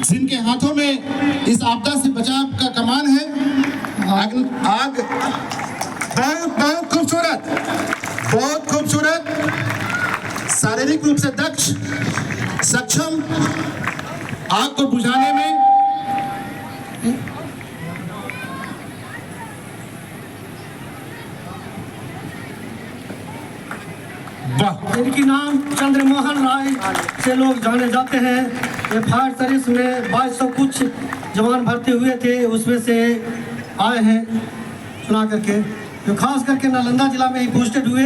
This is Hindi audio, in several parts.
जिनके हाथों में इस आपदा से बचाव का कमान है। आग बहुत खूबसूरत, शारीरिक रूप से दक्ष, सक्षम, आग को बुझाने में इनकी नाम चंद्रमोहन राय से लोग जाने जाते हैं। ये फायर सर्विस में 2200 कुछ जवान भर्ती हुए थे, उसमें से आए हैं चुना करके, जो खास करके नालंदा जिला में ही पोस्टेड हुए,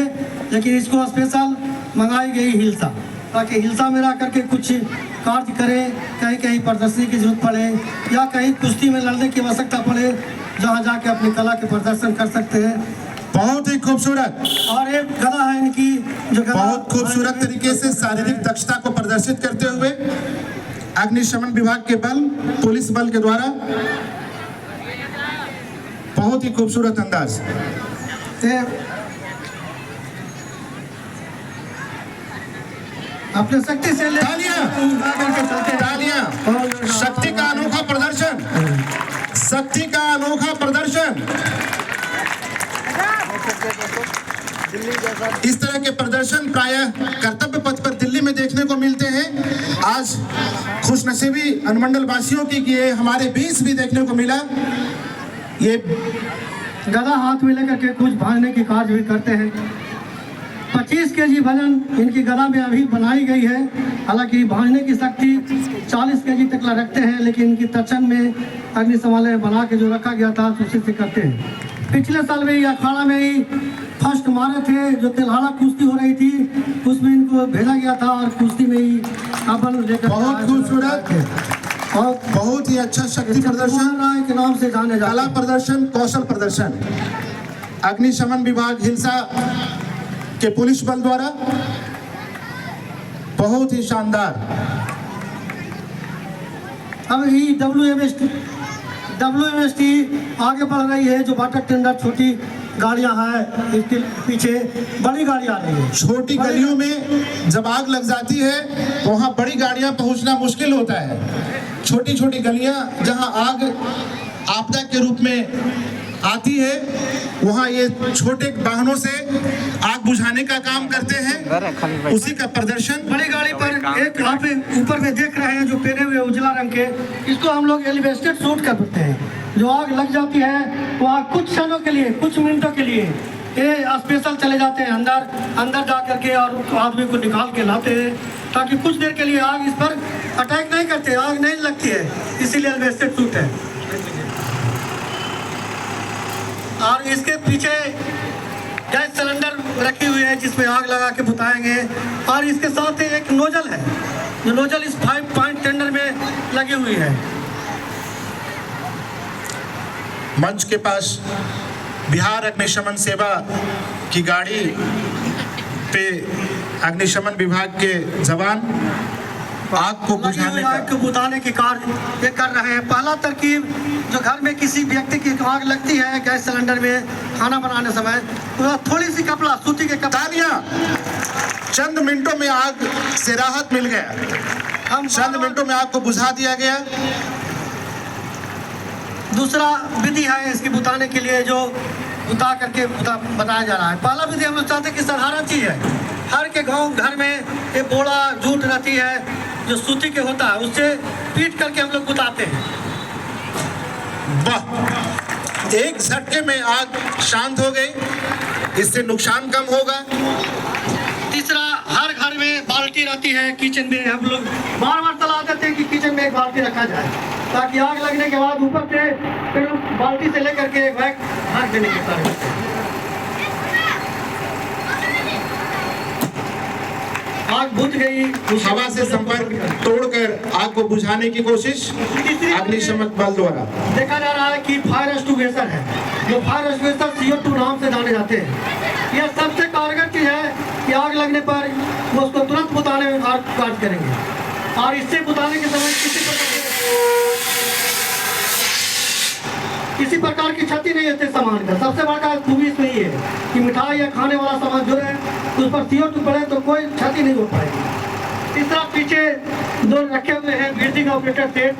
लेकिन इसको स्पेशल मंगाई गई हिलसा, ताकि हिलसा में रह करके कुछ कार्य करें, कहीं कहीं प्रदर्शनी की जरूरत पड़े या कहीं कुश्ती में लड़ने की आवश्यकता पड़े, जहाँ जाके अपनी कला के प्रदर्शन कर सकते हैं। बहुत ही खूबसूरत और एक गदा है इनकी, जो बहुत खूबसूरत तरीके से शारीरिक दक्षता को प्रदर्शित करते हुए अग्निशमन विभाग के बल, पुलिस बल के द्वारा बहुत ही खूबसूरत अंदाज। अपने शक्ति से तालियां, शक्ति का अनोखा प्रदर्शन, शक्ति का अनोखा प्रदर्शन। इस तरह के प्रदर्शन प्रायः कर्तव्य पथ पर दिल्ली में देखने को मिलते हैं। आज खुशनसीबी अनुमंडल वासियों की कि ये हमारे बीच भी देखने को मिला। ये गदा हाथ में लेकर के कुछ भागने की कार्य भी करते हैं। 25 केजी वजन इनकी गदा में अभी बनाई गई है। हालांकि भागने की शक्ति 40 केजी तक रखते हैं, लेकिन इनकी तक्षण में अग्निशमन बना के जो रखा गया था उसी से करते हैं। पिछले साल में अखाड़ा में ही फर्स्ट मारे थे, जो तेल्हाड़ा कुश्ती हो रही थी, उसमें इनको भेजा गया था और कुश्ती में ही अपन लेकर बहुत खूबसूरत और बहुत ही अच्छा शक्ति प्रदर्शन राय के नाम से जाने जाते हैं। कला प्रदर्शन, कौशल प्रदर्शन अग्निशमन विभाग हिलसा के पुलिस बल द्वारा बहुत ही शानदार। अब ही WMST आगे बढ़ रही है, जो वाटर टेंडर छोटी गाड़ियां हैं, इसके पीछे बड़ी गाड़ी आ रही है। छोटी गलियों में जब आग लग जाती है तो वहाँ बड़ी गाड़ियां पहुंचना मुश्किल होता है। छोटी छोटी गलियां जहां आग आपदा के रूप में आती है, वहाँ ये छोटे वाहनों से आग बुझाने का काम करते हैं। उसी का प्रदर्शन बड़ी गाड़ी पर एक आप ऊपर में देख रहे हैं जो पहने हुए उजला रंग के, इसको हम लोग एलिवेटेड शूट करते हैं। जो आग लग जाती है तो आग कुछ क्षणों के लिए, कुछ मिनटों के लिए ये स्पेशल चले जाते हैं अंदर जा करके और आदमी को निकाल के लाते हैं, ताकि कुछ देर के लिए आग इस पर अटैक नहीं करते, आग नहीं लगती है, इसीलिए एलिवेटेड शूट है। और इसके पीछे गैस सिलेंडर रखी हुई है जिसमें आग लगा के बुताएंगे, और इसके साथ ही एक नोजल है, जो नोजल इस 5 पॉइंट टेंडर में लगी हुई है। मंच के पास बिहार अग्निशमन सेवा की गाड़ी पे अग्निशमन विभाग के जवान आग को बुझाने के कार्य ये कर रहे हैं। पहला तरकीब, जो घर में किसी व्यक्ति की आग लगती है गैस सिलेंडर में खाना बनाने समय, तो थोड़ी सी कपड़ा, सूती के कपड़ा, चंद मिनटों में आग से राहत मिल गया। चंद मिनटों में आग को बुझा दिया गया। दूसरा विधि है इसकी बुताने के लिए, जो बुता करके बताया जा रहा है। पहला विधि हम लोग चाहते हैं कि साधारण चीज है, हर के गांव घर में एक बोड़ा जूट रहती है जो सूती के होता है, उससे पीट करके हम लोग बुताते हैं। वाह, एक झटके में आग शांत हो गई, इससे नुकसान कम होगा। तीसरा, हर घर में बाल्टी रहती है, किचन में हम लोग बार बार सलाह देते हैं कि किचन में एक बाल्टी रखा जाए, ताकि आग लगने के बाद ऊपर से फिर बाल्टी से लेकर के एक बैग ढक देने के सारे आग बुझ गई। हवा से संपर्क तोड़कर आग को बुझाने की कोशिश अग्निशमन बल द्वारा। देखा जा रहा है कि फायर एक्सटिंग्विशर है, जो फायर एक्सटिंग्विशर CO2 नाम से जाने जाते हैं। यह सबसे कारगर चीज है कि आग लगने पर वो उसको तुरंत बुताने में कार्य करेंगे, और इससे बुताने के समय किसी प्रकार की क्षति नहीं होती सामान का। सबसे बड़ा खूबी इसमें ये है कि मिठाई या खाने वाला सामान जो है उस पर CO2 पड़े तो कोई क्षति नहीं हो पाएगी। तीसरा पीछे दो रखे हुए हैं breathing operator set,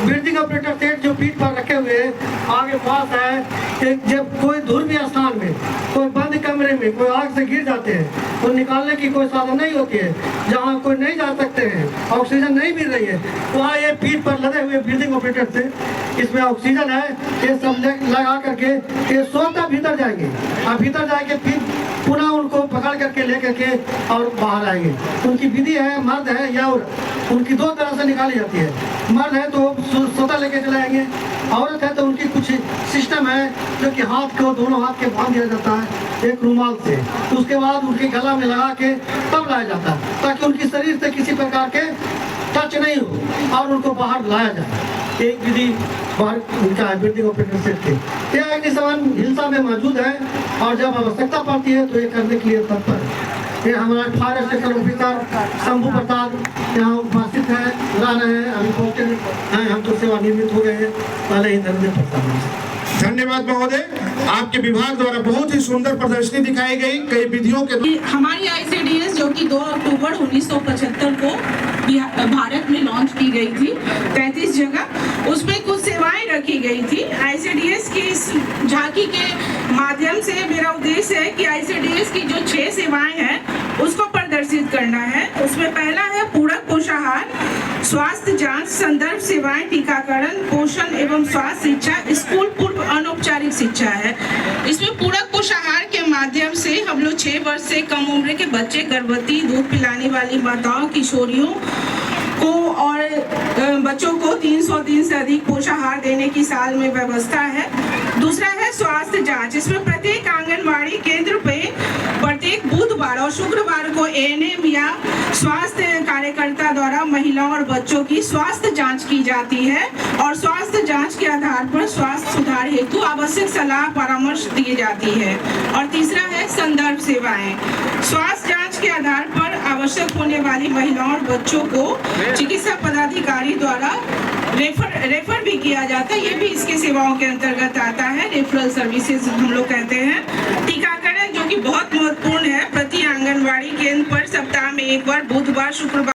breathing operator set जो पीठ पर रखे हुए हैं। आगे पास है कि जब कोई ध्रुवीय स्थान में, कोई बंद कमरे में कोई आग से गिर जाते हैं तो निकालने की कोई साधन नहीं होती है, जहाँ कोई नहीं जा सकते हैं, ऑक्सीजन नहीं मिल रही है, वहाँ ये पीठ पर लगे हुए ब्रीदिंग ऑपरेटर से, इसमें ऑक्सीजन है, ये सब लगा करके ये स्वतः भीतर जाएंगे और भीतर जाके फिर पुनः उनको पकड़ करके ले करके और बाहर आएंगे। उनकी विधि है, मर्द है या औरत, उनकी दो तरह से निकाली जाती है। मर्द है तो स्वतः लेके चले आएंगे, औरत है तो उनकी कुछ सिस्टम है जो कि हाथ को, दोनों हाथ के बांध दिया जाता है एक रुमाल से, उसके बाद उनके गला में लगा के तब लाया जाता है ताकि उनकी शरीर से किसी प्रकार के टच नहीं हो और उनको बाहर लाया जाए। एक विधि बाहर उनका है ब्रीदिंग ऑपरेटर सेट के। ये अग्निशमन हिलसा में मौजूद है और जब आवश्यकता पड़ती है तो ये करने के लिए तत्पर है। ये हमारा फायर स्टेशन ऑफिसर शंभू प्रसाद यहाँ उपस्थित है, रह रहे हैं, अभी पहुँचे हैं, हम तो सेवानिवृत्त हो गए हैं, पहले ही धन्यवाद प्रसाद। धन्यवाद महोदय, आपके विभाग द्वारा बहुत ही सुंदर प्रदर्शनी दिखाई गई कई विधियों के। हमारी ICDS जो कि 2 अक्टूबर 1975 को भारत में लॉन्च की गई थी 33 जगह, उसमें कुछ सेवाएं रखी गई थी। ICDS की इस झांकी के माध्यम से मेरा उद्देश्य है कि ICDS की जो 6 सेवाएं हैं उसको प्रदर्शित करना है। उसमें पहला है पूरक पोषाहार, स्वास्थ्य जांच, संदर्भ सेवाएं, टीकाकरण, पोषण एवं स्वास्थ्य शिक्षा, स्कूल पूर्व अनौपचारिक शिक्षा है। इसमें पूरक पोषाहार के माध्यम से हम लोग 6 वर्ष से कम उम्र के बच्चे, गर्भवती, दूध पिलाने वाली माताओं, किशोरियों को और बच्चों को 300 दिन से अधिक पोषाहार देने की साल में व्यवस्था है। दूसरा है स्वास्थ्य जांच, इसमें प्रत्येक आंगनबाड़ी केंद्र पे प्रत्येक बुधवार और शुक्रवार को ANM या स्वास्थ्य कार्यकर्ता द्वारा महिलाओं और बच्चों की स्वास्थ्य जांच की जाती है और स्वास्थ्य जांच के आधार पर स्वास्थ्य सुधार हेतु आवश्यक सलाह परामर्श दी जाती है। और तीसरा है संदर्भ सेवाएं, स्वास्थ्य जांच के आधार पर आवश्यक होने वाली महिलाओं और बच्चों को चिकित्सा पदाधिकारी द्वारा रेफर भी किया जाता है, ये भी इसके सेवाओं के अंतर्गत आता है, रेफरल सर्विसेज हम लोग कहते हैं। टीकाकरण जो कि बहुत महत्वपूर्ण है, प्रति आंगनबाड़ी केंद्र पर सप्ताह में 1 बार बुधवार, शुक्रवार